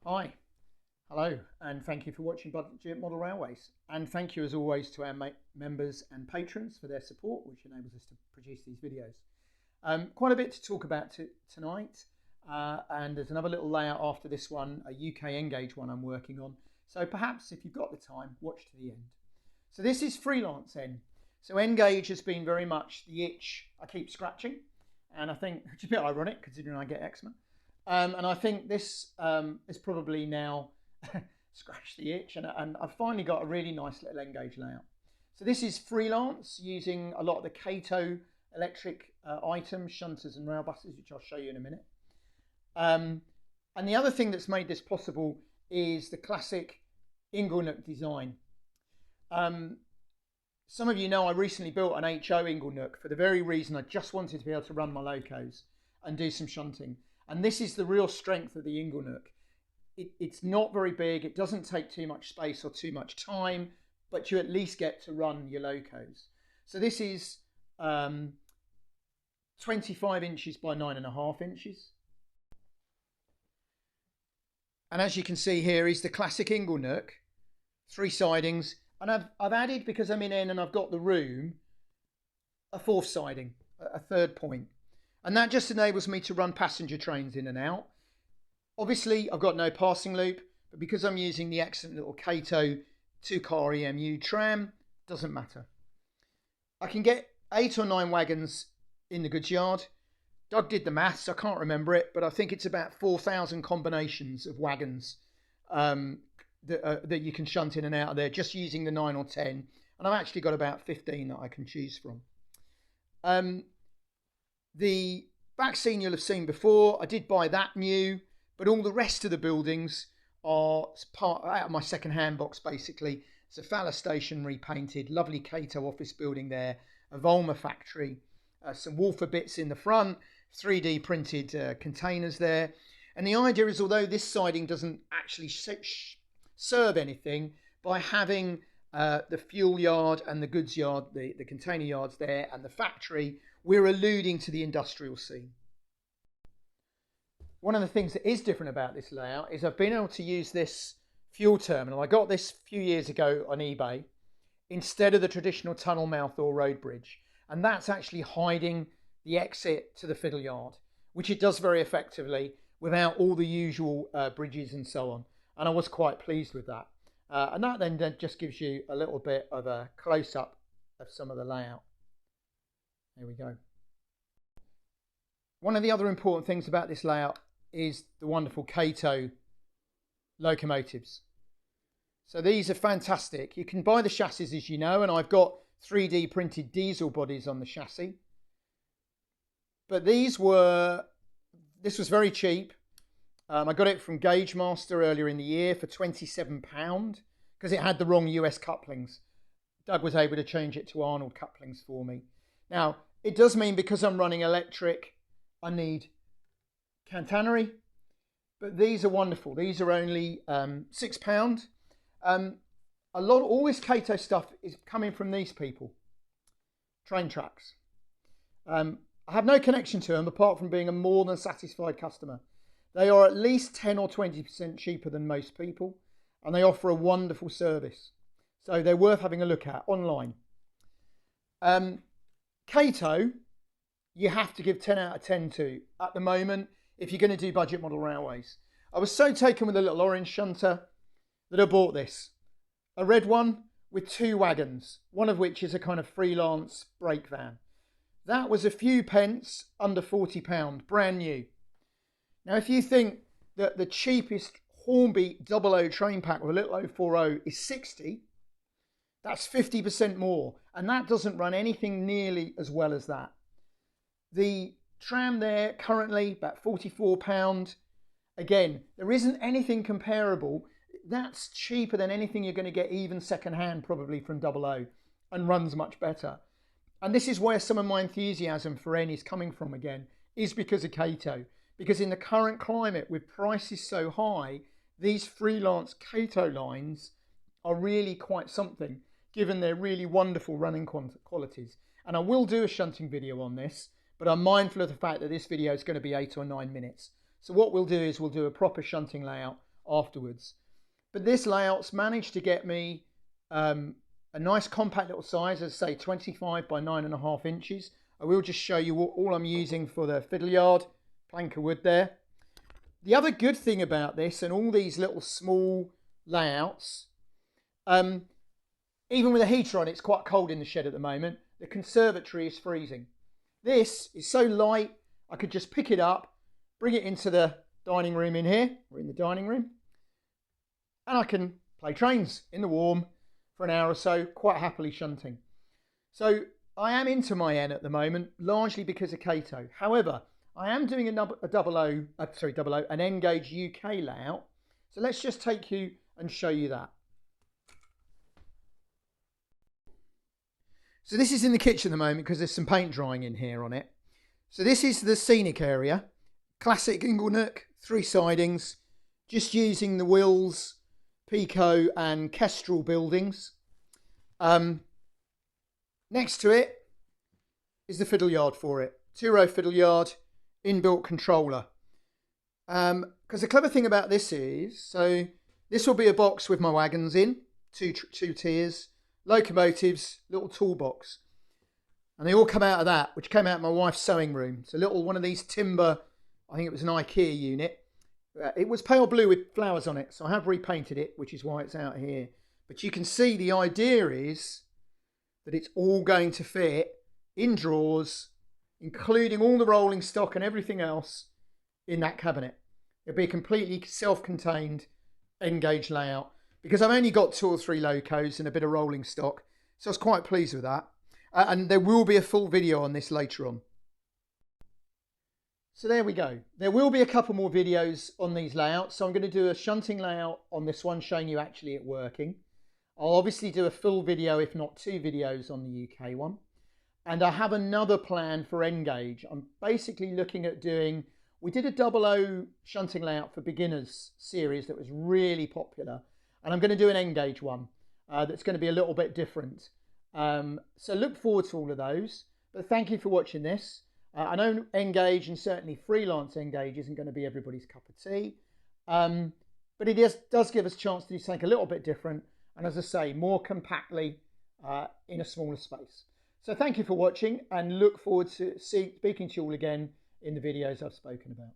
Hi, hello, and thank you for watching Budget Model Railways. And thank you as always to our members and patrons for their support, which enables us to produce these videos. Quite a bit to talk about tonight, and there's another little layout after this one, a UK N-gauge one I'm working on. So perhaps if you've got the time, watch to the end. So this is Freelance N. So N-gauge has been very much the itch I keep scratching, and I think it's a bit ironic considering I get eczema. And I think this is probably now scratched the itch, and I've finally got a really nice little N-gauge layout. So this is Freelance using a lot of the Kato electric items, shunters and rail buses, which I'll show you in a minute. And the other thing that's made this possible is the classic inglenook design. Some of you know I recently built an HO inglenook for the very reason I just wanted to be able to run my locos and do some shunting. And this is the real strength of the inglenook. It's not very big, it doesn't take too much space or too much time, but you at least get to run your locos. So this is 25 inches by 9.5 inches. And as you can see here is the classic inglenook, 3 sidings. And I've added, because I'm in N and I've got the room, a 4th siding, a 3rd point. And that just enables me to run passenger trains in and out. Obviously, I've got no passing loop, but because I'm using the excellent little Kato 2-car EMU tram, doesn't matter. I can get 8 or 9 wagons in the goods yard. Doug did the maths, I can't remember it, but I think it's about 4,000 combinations of wagons that you can shunt in and out of there, just using the 9 or 10. And I've actually got about 15 that I can choose from. The back scene you'll have seen before, I did buy that new, but all the rest of the buildings are part out of my second-hand box, basically. It's a Fowler station repainted, lovely Kato office building there, a Volmer factory, some Wolfer bits in the front, 3D printed containers there. And the idea is, although this siding doesn't actually serve anything, by having the fuel yard and the goods yard, the container yards there, and the factory, we're alluding to the industrial scene. One of the things that is different about this layout is I've been able to use this fuel terminal. I got this a few years ago on eBay instead of the traditional tunnel mouth or road bridge. And that's actually hiding the exit to the fiddle yard, which it does very effectively without all the usual bridges and so on. And I was quite pleased with that. And that then just gives you a little bit of a close-up of some of the layout. There we go. One of the other important things about this layout is the wonderful Kato locomotives. So these are fantastic. You can buy the chassis, as you know, and I've got 3D printed diesel bodies on the chassis. But this was very cheap. I got it from Gauge Master earlier in the year for £27 because it had the wrong US couplings. Doug was able to change it to Arnold couplings for me. Now, it does mean because I'm running electric, I need catenary, but these are wonderful. These are only £6. All this Kato stuff is coming from these people, Train Tracks. I have no connection to them apart from being a more than satisfied customer. They are at least 10 or 20% cheaper than most people, and they offer a wonderful service. So they're worth having a look at online. Kato, you have to give 10 out of 10 to at the moment if you're going to do budget model railways. I was so taken with the little orange shunter that I bought this. A red one with 2 wagons, one of which is a kind of freelance brake van. That was a few pence under £40, brand new. Now, if you think that the cheapest Hornby 00 train pack with a little 040 is 60, that's 50% more. And that doesn't run anything nearly as well as that. The tram there currently about £44. Again, there isn't anything comparable. That's cheaper than anything you're going to get even second-hand probably from 00 and runs much better. And this is where some of my enthusiasm for N is coming from again, is because of Kato. Because in the current climate, with prices so high, these freelance Kato lines are really quite something, given their really wonderful running qualities. And I will do a shunting video on this, but I'm mindful of the fact that this video is going to be 8 or 9 minutes. So what we'll do is we'll do a proper shunting layout afterwards. But this layout's managed to get me a nice compact little size, as I say, 25 by 9.5 inches. I will just show you all I'm using for the fiddle yard, plank of wood there. The other good thing about this and all these little small layouts, even with a heater on, it's quite cold in the shed at the moment. The conservatory is freezing. This is so light, I could just pick it up, bring it into the dining room in here, or in the dining room, and I can play trains in the warm for an hour or so, quite happily shunting. So I am into my N at the moment, largely because of Kato. However, I am doing an N gauge UK layout. So let's just take you and show you that. So this is in the kitchen at the moment because there's some paint drying in here on it. So this is the scenic area. Classic inglenook, 3 sidings, just using the Wills, Pico and Kestrel buildings. Next to it is the fiddle yard for it. 2-row fiddle yard, inbuilt controller. Because the clever thing about this is, so this will be a box with my wagons in, two tiers, locomotives, little toolbox. And they all come out of that, which came out of my wife's sewing room. It's a little one of these timber, I think it was an IKEA unit. It was pale blue with flowers on it, so I have repainted it, which is why it's out here. But you can see the idea is that it's all going to fit in drawers, including all the rolling stock and everything else in that cabinet. It'll be a completely self-contained N-gauge layout because I've only got 2 or 3 locos and a bit of rolling stock. So I was quite pleased with that. And there will be a full video on this later on. So there we go. There will be a couple more videos on these layouts. So I'm going to do a shunting layout on this one, showing you actually it working. I'll obviously do a full video, if not 2 videos on the UK one. And I have another plan for N-gauge. I'm basically looking at doing, we did a 00 shunting layout for beginners series that was really popular. And I'm going to do an N-gauge one that's going to be a little bit different. So look forward to all of those. But thank you for watching this. I know N-gauge and certainly freelance N-gauge isn't going to be everybody's cup of tea. But it does give us a chance to do something a little bit different. And as I say, more compactly in a smaller space. So thank you for watching and look forward to speaking to you all again in the videos I've spoken about.